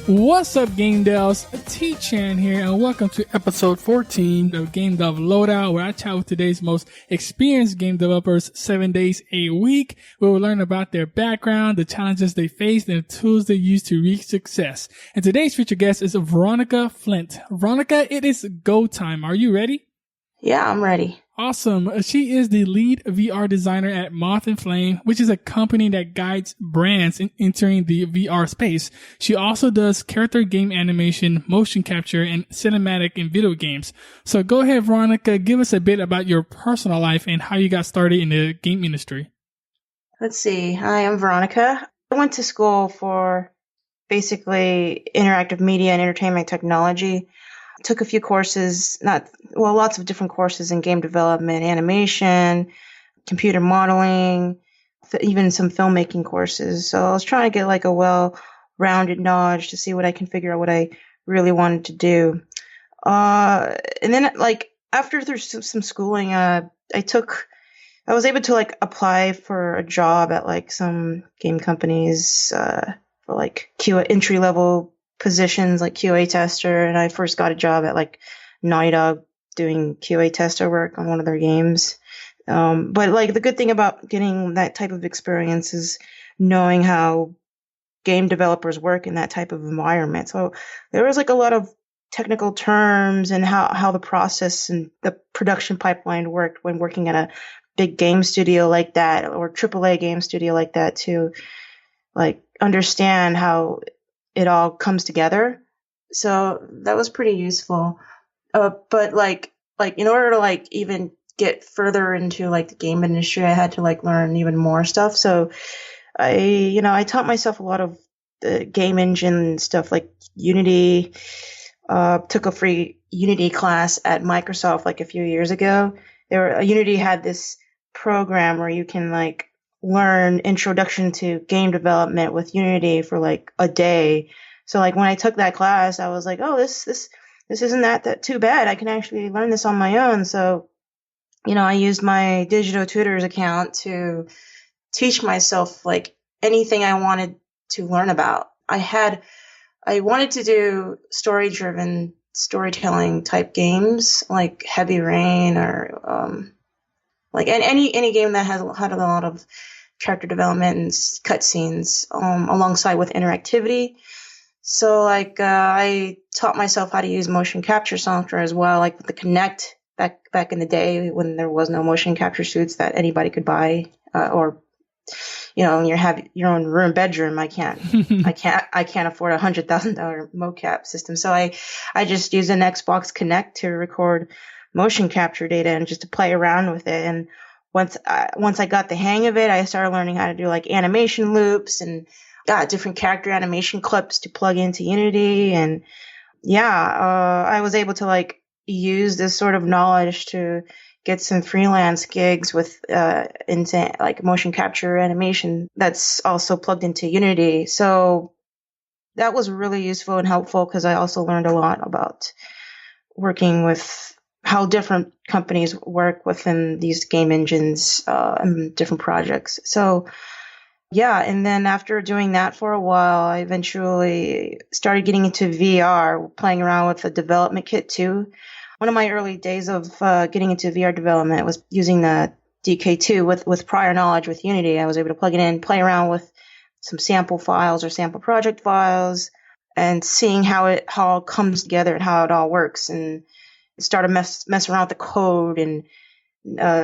What's up, Game Devs? T-Chan here, and welcome to episode 14 of Game Dev Loadout, where I chat with today's most experienced game developers 7 days a week, where we'll learn about their background, the challenges they faced, and the tools they use to reach success. And today's featured guest is Veronica Flint. Veronica, it is go time. Are you ready? Yeah, I'm ready. Awesome. She is the lead VR designer at Moth Flame, which is a company that guides brands in entering the VR space. She also does character game animation, motion capture, and cinematic in video games. So go ahead, Veronica, give us a bit about your personal life and how you got started in the game industry. Let's see. Hi, I'm Veronica. I went to school for basically interactive media and entertainment technology. Took a few courses, lots of different courses in game development, animation, computer modeling, even some filmmaking courses. So I was trying to get like a well-rounded knowledge to see what I can figure out what I really wanted to do. And then like after some schooling, I was able to like apply for a job at like some game companies, for like entry level positions like QA tester, and I first got a job at like Naughty Dog doing QA tester work on one of their games. But like the good thing about getting that type of experience is knowing how game developers work in that type of environment. So there was like a lot of technical terms and how the process and the production pipeline worked when working at a big game studio like that or AAA game studio like that to like understand how it all comes together. So that was pretty useful. But like in order to like even get further into like the game industry, I had to like learn even more stuff. So I taught myself a lot of the game engine stuff like Unity. Took a free Unity class at Microsoft like a few years ago. Unity had this program where you can like learn introduction to game development with Unity for like a day. So like when I took that class, I was like, oh, this isn't that too bad. I can actually learn this on my own. So, I used my digital tutors account to teach myself like anything I wanted to learn about. I wanted to do story-driven storytelling type games like Heavy Rain or like any game that had a lot of character development and cutscenes alongside with interactivity. So like I taught myself how to use motion capture software as well, like with the Kinect back in the day when there was no motion capture suits that anybody could buy, or you have your own bedroom. I can't afford $100,000 mocap system. So I just use an Xbox Kinect to record motion capture data and just to play around with it. And once I got the hang of it, I started learning how to do like animation loops and got different character animation clips to plug into Unity. And I was able to like use this sort of knowledge to get some freelance gigs with into like motion capture animation that's also plugged into Unity. So that was really useful and helpful because I also learned a lot about working with how different companies work within these game engines and different projects. So and then after doing that for a while, I eventually started getting into VR, playing around with the development kit too. One of my early days of getting into VR development was using the DK2 with prior knowledge with Unity. I was able to plug it in, play around with some sample files or sample project files and seeing how it all comes together and how it all works, and started mess around with the code and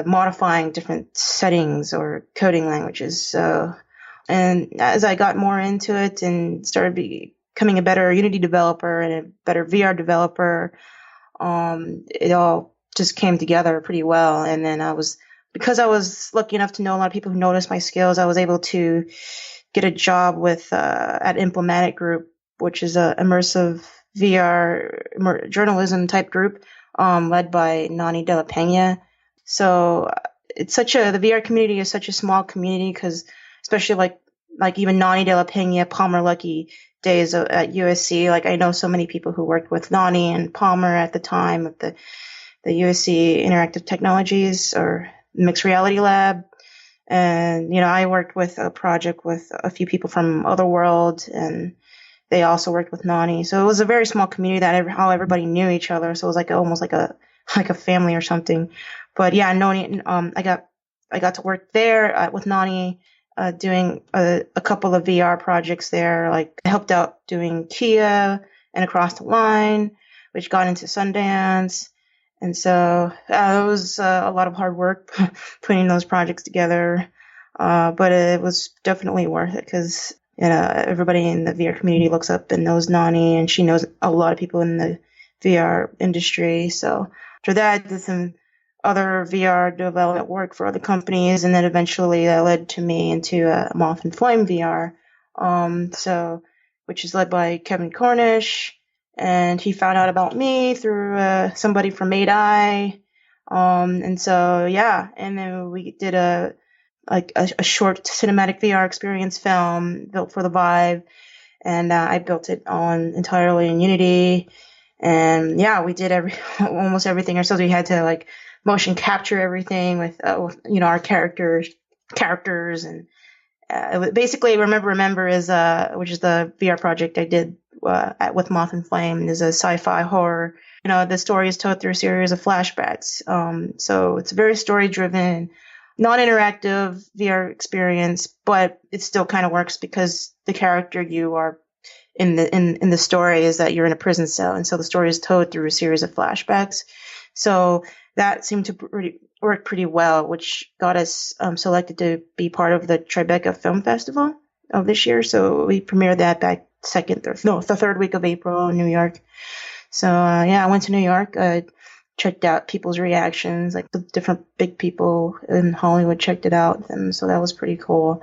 modifying different settings or coding languages. And as I got more into it and started becoming a better Unity developer and a better VR developer, it all just came together pretty well. And then because I was lucky enough to know a lot of people who noticed my skills, I was able to get a job with at Implemented Group, which is a immersive VR journalism type group led by Nani De La Pena. So the VR community is such a small community because especially like even Nani De La Pena, Palmer Luckey days at USC. Like I know so many people who worked with Nani and Palmer at the time of the USC Interactive Technologies or Mixed Reality Lab. And, I worked with a project with a few people from Otherworld and they also worked with Nani. So it was a very small community that how everybody knew each other. So it was like almost like a family or something. But yeah, Nani, I got to work there with Nani, doing a couple of VR projects there. Like I helped out doing Kia and Across the Line, which got into Sundance. And so it was a lot of hard work putting those projects together. But it was definitely worth it because everybody in the VR community looks up and knows Nani, and she knows a lot of people in the VR industry. So after that, I did some other VR development work for other companies, and then eventually that led to me into Moth and Flame VR, which is led by Kevin Cornish, and he found out about me through somebody from Catt and I, and so yeah, and then we did a short cinematic VR experience film built for the Vive, and I built it on entirely in Unity, and yeah, we did almost everything ourselves. We had to like motion capture everything with our characters, and basically Remember is which is the VR project I did with Moth and Flame, is a sci-fi horror. The story is told through a series of flashbacks. So it's a very story-driven, non-interactive VR experience, but it still kind of works because the character you are in the story is that you're in a prison cell, and so the story is told through a series of flashbacks. So that seemed to work pretty well, which got us selected to be part of the Tribeca Film Festival of this year. So we premiered that back the third week of April in New York. So I went to New York, checked out people's reactions, like the different big people in Hollywood checked it out, and so that was pretty cool.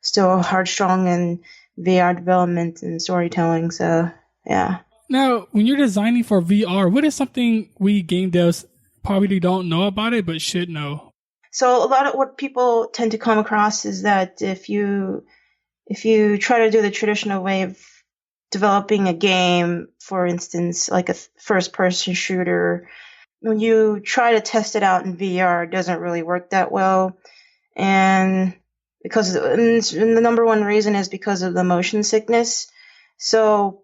Still hard strong in VR development and storytelling, so yeah. Now, when you're designing for VR, what is something we game devs probably don't know about it but should know? So a lot of what people tend to come across is that if you try to do the traditional way of developing a game, for instance, like a first-person shooter, when you try to test it out in VR, it doesn't really work that well. And the number one reason is because of the motion sickness. So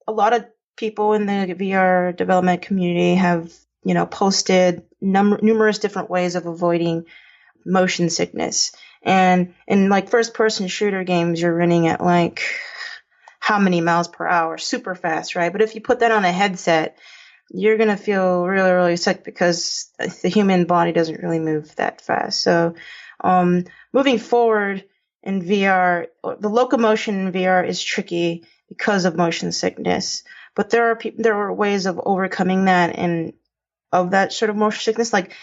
a lot of people in the VR development community have, posted numerous different ways of avoiding motion sickness. And in like first-person shooter games, you're running at like how many miles per hour, super fast, right? But if you put that on a headset, you're going to feel really, really sick because the human body doesn't really move that fast. So moving forward in VR, the locomotion in VR is tricky because of motion sickness. But there are ways of overcoming that and of that sort of motion sickness, like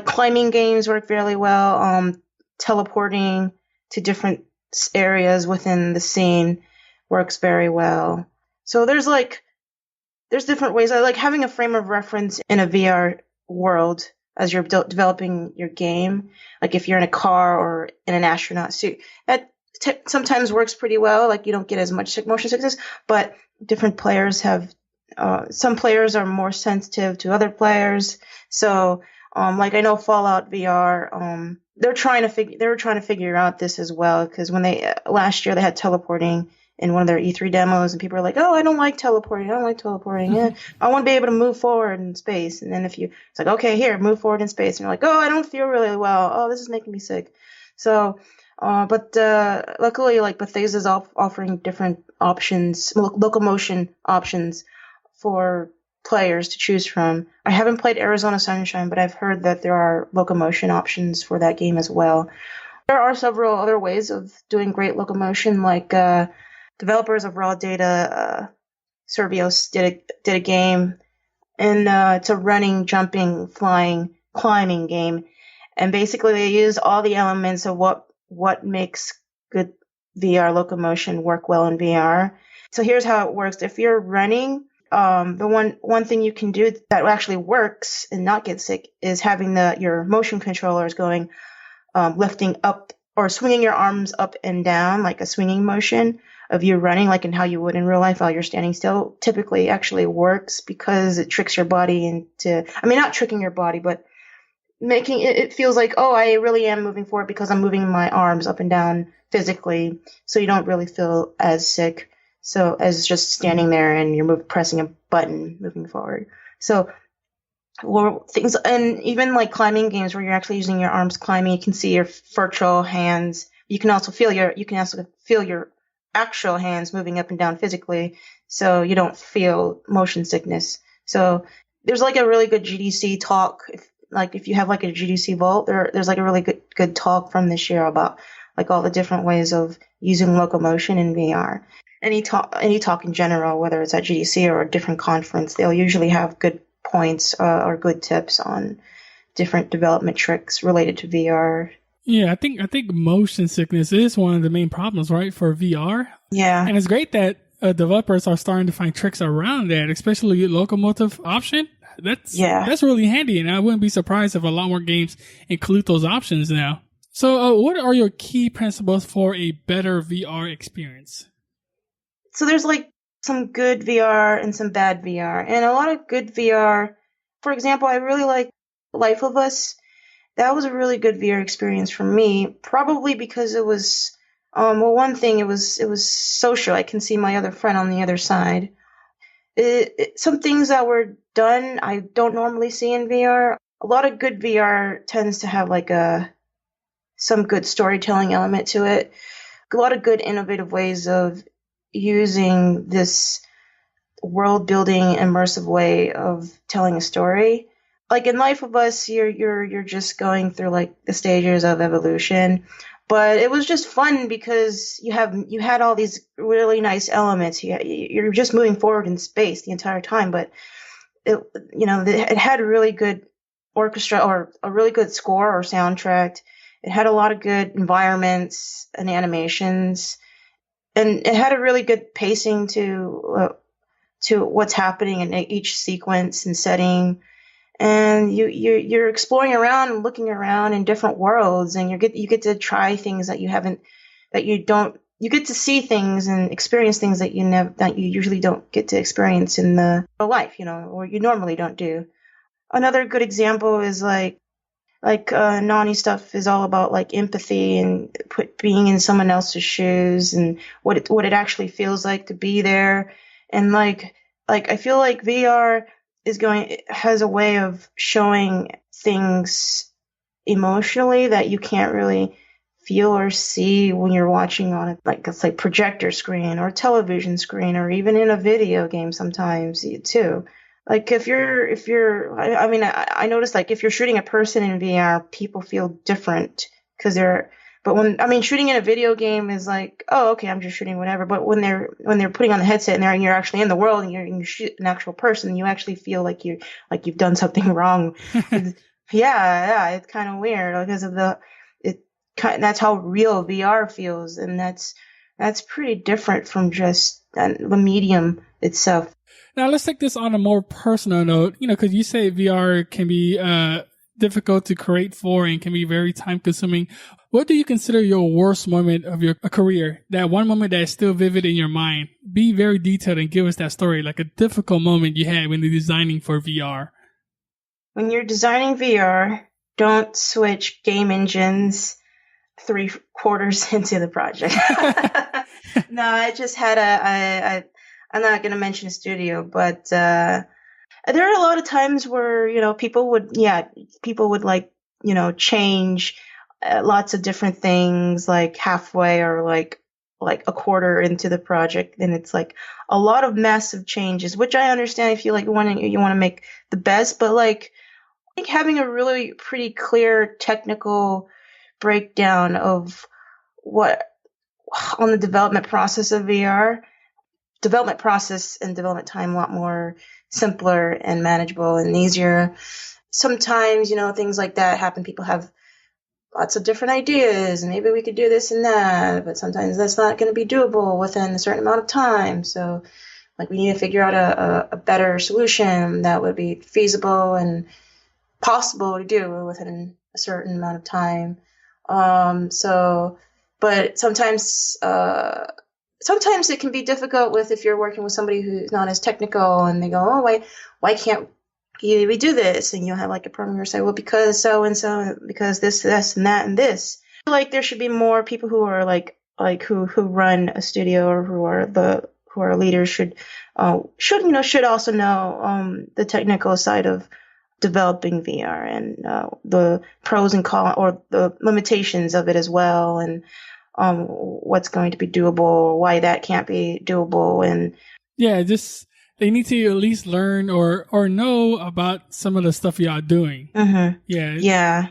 climbing games work fairly well. Teleporting to different areas within the scene works very well. So there's different ways. I like having a frame of reference in a VR world as you're developing your game. Like if you're in a car or in an astronaut suit, that sometimes works pretty well. Like you don't get as much motion sickness, but different players have. Some players are more sensitive to other players. So, like I know Fallout VR, they were trying to figure out this as well, because when last year they had teleporting in one of their E3 demos, and people are like, "Oh, I don't like teleporting. Yeah, I want to be able to move forward in space." And then it's like, "Okay, here, move forward in space," and you're like, "Oh, I don't feel really well. Oh, this is making me sick." So, but luckily, like Bethesda's offering different options, locomotion options for players to choose from. I haven't played Arizona Sunshine, but I've heard that there are locomotion options for that game as well. There are several other ways of doing great locomotion, like developers of Raw Data, Servios did a game, and it's a running, jumping, flying, climbing game, and basically they use all the elements of what makes good VR locomotion work well in VR. So here's how it works. If you're running, the one thing you can do that actually works and not get sick is having your motion controllers going, lifting up or swinging your arms up and down, like a swinging motion of you running, like in how you would in real life while you're standing still, typically actually works because it tricks your body not tricking your body, but making it feels like, oh, I really am moving forward because I'm moving my arms up and down physically, so you don't really feel as sick. So as just standing there and you're pressing a button, moving forward. So or things, and even like climbing games where you're actually using your arms climbing, you can see your virtual hands. You can also feel your actual hands moving up and down physically, so you don't feel motion sickness. So there's like a really good GDC talk. If you have like a GDC vault, there's like a really good talk from this year about like all the different ways of using locomotion in VR. Any talk in general, whether it's at GDC or a different conference, they'll usually have good points or good tips on different development tricks related to VR. Yeah, I think motion sickness is one of the main problems, right, for VR. Yeah. And it's great that developers are starting to find tricks around that, especially locomotive option. That's really handy, and I wouldn't be surprised if a lot more games include those options now. So what are your key principles for a better VR experience? So there's like some good VR and some bad VR. And a lot of good VR, for example, I really like Life of Us. That was a really good VR experience for me, probably because it was, one thing, it was social. I can see my other friend on the other side. Some things that were done I don't normally see in VR. A lot of good VR tends to have like some good storytelling element to it. A lot of good innovative ways of using this world building immersive way of telling a story. Like in Life of Us, you're just going through like the stages of evolution, but it was just fun because you had all these really nice elements. You're just moving forward in space the entire time, but it had a really good orchestra or a really good score or soundtrack. It had a lot of good environments and animations. And it had a really good pacing to what's happening in each sequence and setting, and you're exploring around and looking around in different worlds, and you get to try things that you get to see things and experience things that you usually don't get to experience in the real life, or you normally don't do. Another good example is like Nani stuff is all about like empathy and being in someone else's shoes and what it actually feels like to be there. And like I feel like VR has a way of showing things emotionally that you can't really feel or see when you're watching on it's like projector screen or television screen or even in a video game sometimes too. Like I noticed like if you're shooting a person in VR, people feel different but shooting in a video game is like, oh, okay, I'm just shooting whatever. But when they're putting on the headset and you're actually in the world and you shoot an actual person, you actually feel like you've done something wrong. Yeah, it's kind of weird because of that's how real VR feels, and that's pretty different from just the medium itself. Now, let's take this on a more personal note, because you say VR can be difficult to create for and can be very time consuming. What do you consider your worst moment of your career? That one moment that is still vivid in your mind. Be very detailed and give us that story, like a difficult moment you had when you're designing for VR. When you're designing VR, don't switch game engines 3/4 into the project. No, I just had I'm not going to mention a studio, but there are a lot of times where, people would like, change lots of different things like halfway or like a quarter into the project. And it's like a lot of massive changes, which I understand if you want to make the best, but like I think having a really pretty clear technical breakdown of what on the development process of VR, development process and development time a lot more simpler and manageable and easier. Sometimes, things like that happen. People have lots of different ideas, and maybe we could do this and that, but sometimes that's not going to be doable within a certain amount of time. So, like, we need to figure out a better solution that would be feasible and possible to do within a certain amount of time. But sometimes it can be difficult if you're working with somebody who's not as technical, and they go, oh, why can't we do this? And you'll have like a programmer say, well, because so and so, because this, and that, and this. Like there should be more people who are who run a studio or who are leaders should also know the technical side of developing VR and the pros and cons or the limitations of it as well, and what's going to be doable, why that can't be doable, and just they need to at least learn or know about some of the stuff y'all doing. Mm-hmm. Yeah,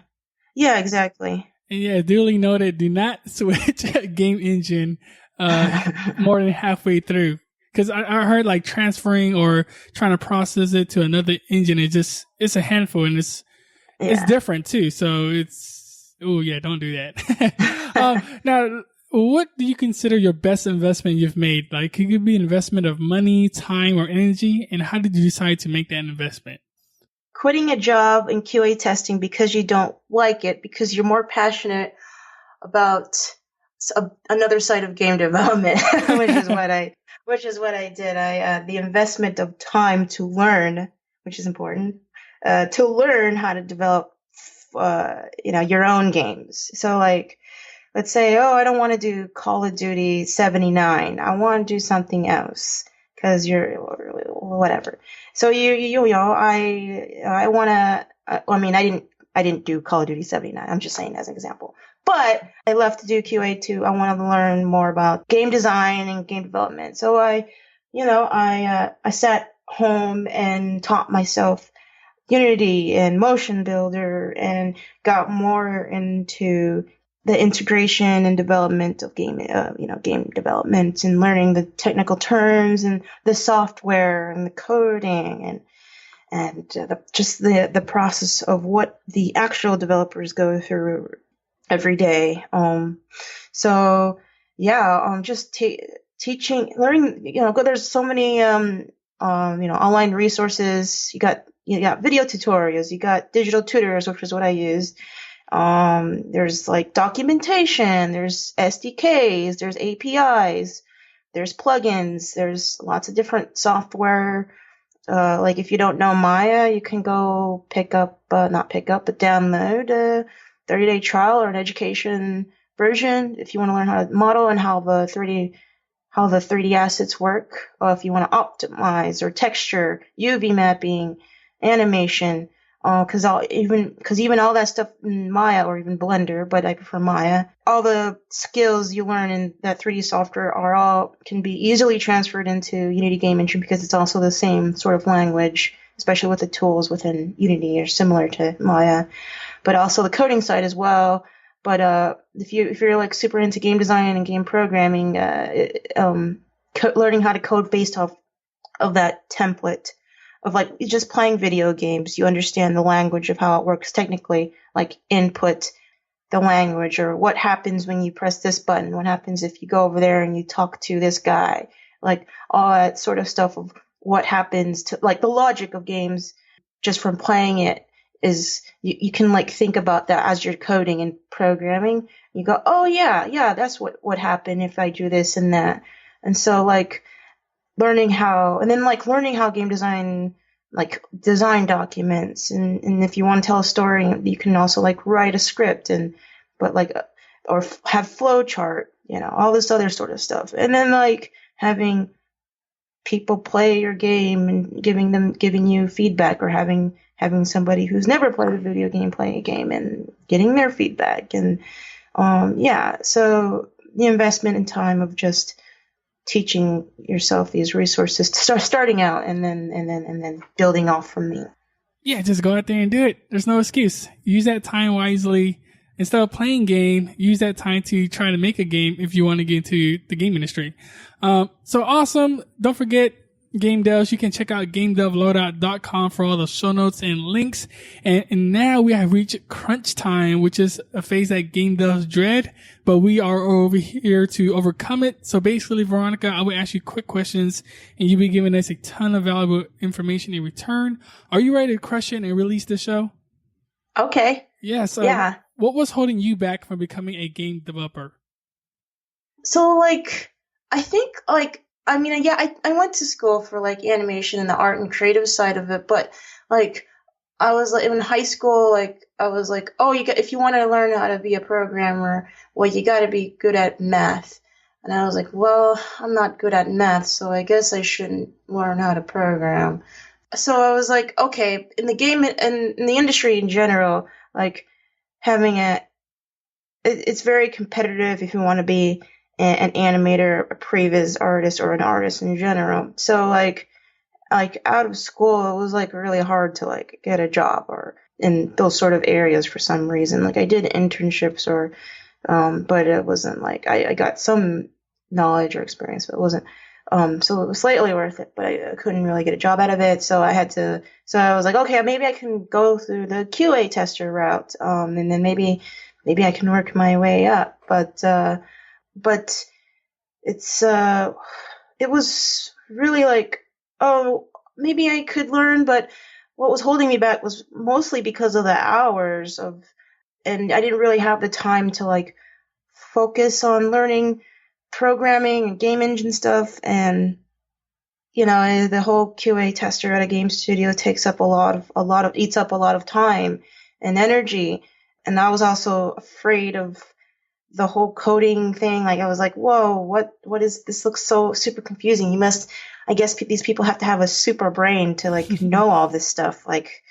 exactly. And duly noted, do not switch a game engine more than halfway through. Because I heard like transferring or trying to process it to another engine, it's a handful, and it's different too. So don't do that. Now, what do you consider your best investment you've made? Like, could it be an investment of money, time, or energy? And how did you decide to make that investment? Quitting a job in QA testing because you don't like it, because you're more passionate about another side of game development, which is what I did. The investment of time to learn, which is important, to learn how to develop, your own games. So like, let's say, I don't want to do Call of Duty 79. I want to do something else because you're whatever. So I want to. I didn't do Call of Duty 79. I'm just saying as an example. But I left to do QA too. I wanted to learn more about game design and game development. So I sat home and taught myself Unity and Motion Builder and got more into the integration and development of game development and learning the technical terms and the software and the coding and the process of what the actual developers go through every day. Teaching, learning, there's so many, online resources. You got video tutorials, you got digital tutors, which is what I use. There's like documentation, there's SDKs, there's APIs, there's plugins, there's lots of different software. Like if you don't know Maya, you can go download a 30-day trial or an education version if you want to learn how to model and how the 3D assets work, or if you want to optimize or texture, UV mapping, animation, because even all that stuff in Maya or even Blender, but I prefer Maya, all the skills you learn in that 3D software can be easily transferred into Unity Game Engine because it's also the same sort of language, especially with the tools within Unity are similar to Maya, but also the coding side as well. But if you're like super into game design and game programming, learning how to code based off of that template of like just playing video games, you understand the language of how it works technically, like input the language or what happens when you press this button, what happens if you go over there and you talk to this guy, like all that sort of stuff of what happens to like the logic of games just from playing it is you can like think about that as you're coding and programming. You go, oh yeah, that's what happened if I do this and that. And so like learning how game design, like design documents, and if you want to tell a story, you can also like write a script or have flow chart, all this other sort of stuff. And then like having people play your game and giving you feedback, or having somebody who's never played a video game play a game and getting their feedback. And so the investment in time of just teaching yourself these resources to starting out and then building off from there. Yeah, just go out there and do it. There's no excuse. Use that time wisely. Instead of playing game, use that time to try to make a game if you want to get into the game industry. So awesome. Don't forget Game Devs. You can check out GameDevLoadout.com for all the show notes and links. And now we have reached crunch time, which is a phase that Game Devs dread, but we are over here to overcome it. So basically, Veronica, I will ask you quick questions and you'll be giving us a ton of valuable information in return. Are you ready to crush it and release the show? Okay. Yeah. So what was holding you back from becoming a game developer? So like, I think like, I went to school for like animation and the art and creative side of it, but like I was like in high school, like I was like, if you want to learn how to be a programmer, well, you got to be good at math. And I was like, well, I'm not good at math, so I guess I shouldn't learn how to program. So I was like, okay, in the game and in the industry in general, like having it's very competitive if you want to be an animator, a previs artist, or an artist in general. So like out of school, it was like really hard to like get a job or in those sort of areas for some reason. Like I did internships or but it wasn't like I got some knowledge or experience, but it wasn't. So it was slightly worth it, but I couldn't really get a job out of it. So I was like, okay, maybe I can go through the QA tester route. And then maybe I can work my way up. But it's, it was really like, oh, maybe I could learn, but what was holding me back was mostly because of the hours and I didn't really have the time to like focus on learning programming and game engine stuff. And the whole QA tester at a game studio takes up eats up a lot of time and energy. And I was also afraid of the whole coding thing. Like I was like, whoa, what is this? Looks so super confusing. I guess these people have to have a super brain to like know all this stuff. Like,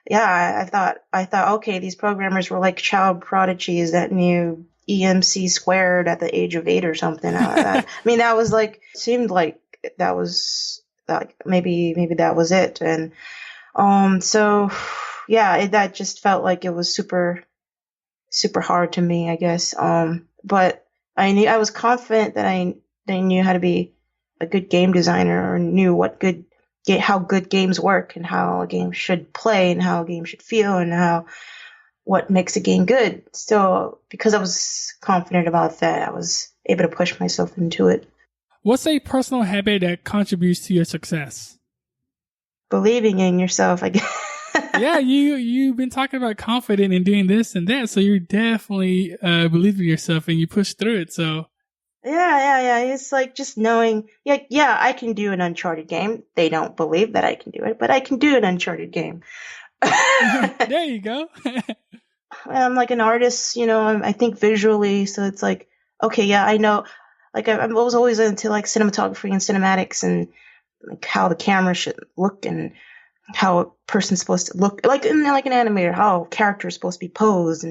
yeah, I thought, okay, these programmers were like child prodigies that knew EMC squared at the age of 8 or something. I mean, that was like, seemed like that was like, maybe that was it. And, so yeah, that just felt like it was super, super hard to me, I guess. But I was confident that I knew how to be a good game designer or knew how good games work and how a game should play and how a game should feel and what makes a game good. So because I was confident about that, I was able to push myself into it. What's a personal habit that contributes to your success? Believing in yourself, I guess. Yeah, you've been talking about confident and doing this and that, so you're definitely believing in yourself and you push through it. So yeah. It's like just knowing, yeah, I can do an Uncharted game. They don't believe that I can do it, but I can do an Uncharted game. There you go. I'm like an artist, I think visually, so it's like, okay, yeah, I know. Like I was always into like cinematography and cinematics and like how the camera should look and how a person's supposed to look like an animator, how a character is supposed to be posed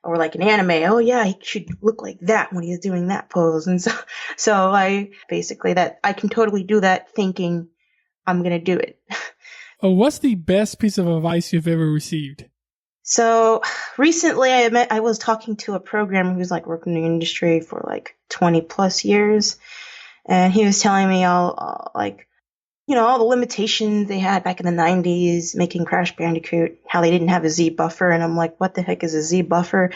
or like an anime. Oh yeah, he should look like that when he's doing that pose. And so I basically that I can totally do that thinking I'm going to do it. What's the best piece of advice you've ever received? So recently I was talking to a programmer who's like worked in the industry for like 20 plus years. And he was telling me all the limitations they had back in the 90s making Crash Bandicoot, how they didn't have a Z buffer. And I'm like, what the heck is a Z buffer?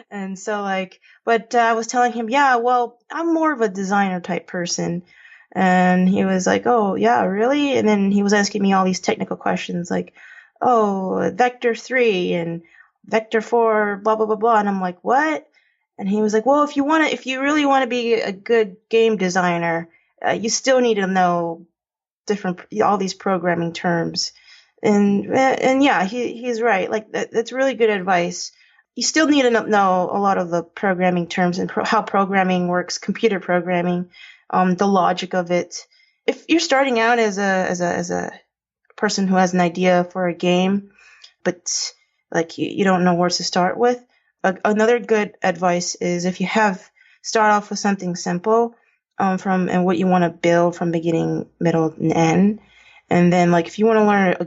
And so but I was telling him, yeah, well, I'm more of a designer type person. And he was like, oh, yeah, really? And then he was asking me all these technical questions like, oh, vector 3 and vector 4, blah, blah, blah, blah. And I'm like, what? And he was like, well, if you really want to be a good game designer, you still need to know all these programming terms. And yeah, he's right. Like that's really good advice. You still need to know a lot of the programming terms and how programming works, computer programming, the logic of it. If you're starting out as a person who has an idea for a game, but like you don't know where to start with, another good advice is if you start off with something simple, and what you want to build from beginning, middle, and end. And then like if you want to learn a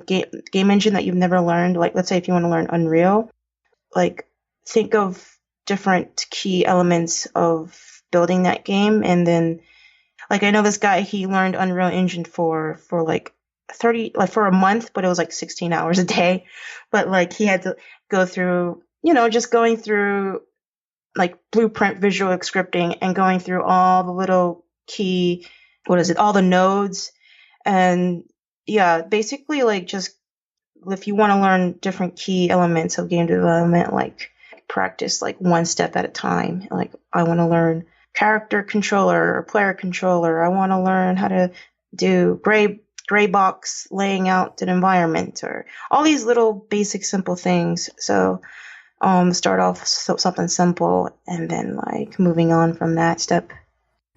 game engine that you've never learned, like let's say if you want to learn Unreal, like think of different key elements of building that game. And then like I know this guy, he learned Unreal Engine for like 30, like for a month, but it was like 16 hours a day. But like he had to go through, just going through like blueprint visual scripting and going through all the little key, all the nodes. And yeah, basically like just if you want to learn different key elements of game development, like practice like one step at a time. Like I want to learn character controller or player controller. I want to learn how to do gray box laying out an environment or all these little basic simple things. So Start off something simple and then like moving on from that step.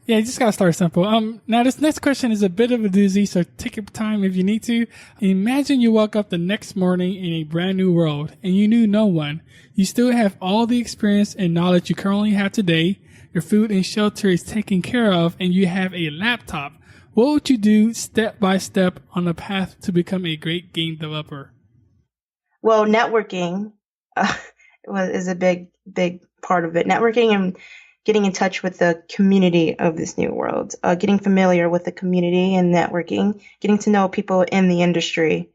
Yeah, you just gotta start simple. Now this next question is a bit of a doozy, so take your time if you need to. Imagine you woke up the next morning in a brand new world and you knew no one. You still have all the experience and knowledge you currently have today. Your food and shelter is taken care of and you have a laptop. What would you do step by step on the path to become a great game developer? Well, networking is a big part of it. Networking and getting in touch with the community of this new world, getting familiar with the community and networking, getting to know people in the industry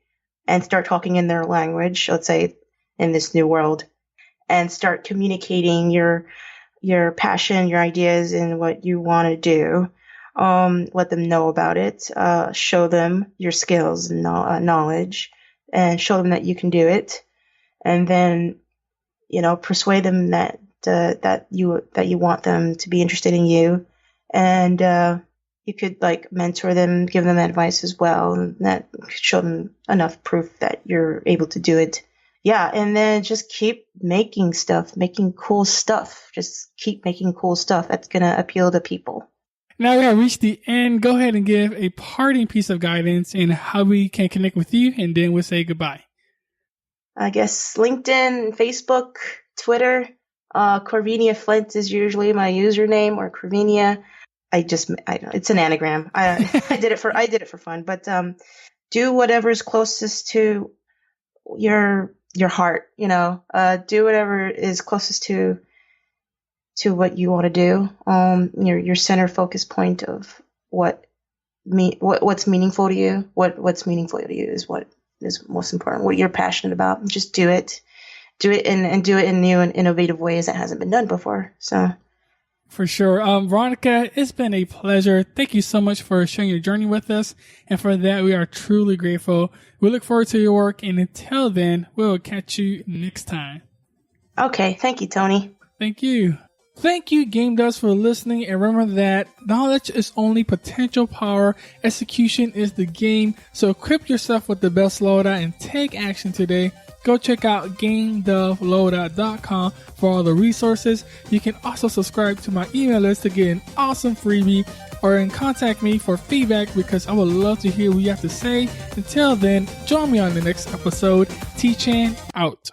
and start talking in their language, let's say in this new world, and start communicating your passion, your ideas, and what you want to do. Let them know about it, show them your skills and knowledge, and show them that you can do it. And then, persuade them that you want them to be interested in you. And you could like mentor them, give them advice as well. And that could show them enough proof that you're able to do it. Yeah, and then just keep making cool stuff. Just keep making cool stuff that's going to appeal to people. Now we have reached the end. Go ahead and give a parting piece of guidance in how we can connect with you, and then we'll say goodbye. I guess LinkedIn, Facebook, Twitter. Corvinia Flint is usually my username, or Corvinia. It's an anagram. I did it for fun, but do whatever's closest to your heart, do whatever is closest to what you want to do. Your center focus point of what's meaningful to you. What's meaningful to you is what is most important. What you're passionate about. Just do it. Do it and do it in new and innovative ways that hasn't been done before. So. For sure. Veronica, it's been a pleasure. Thank you so much for sharing your journey with us. And for that, we are truly grateful. We look forward to your work. And until then, we'll catch you next time. Okay. Thank you, Tony. Thank you. Thank you, Game Devs, for listening. And remember that knowledge is only potential power. Execution is the game. So equip yourself with the best loadout and take action today. Go check out GameDevLoadout.com for all the resources. You can also subscribe to my email list to get an awesome freebie, or contact me for feedback because I would love to hear what you have to say. Until then, join me on the next episode. T-Chan out.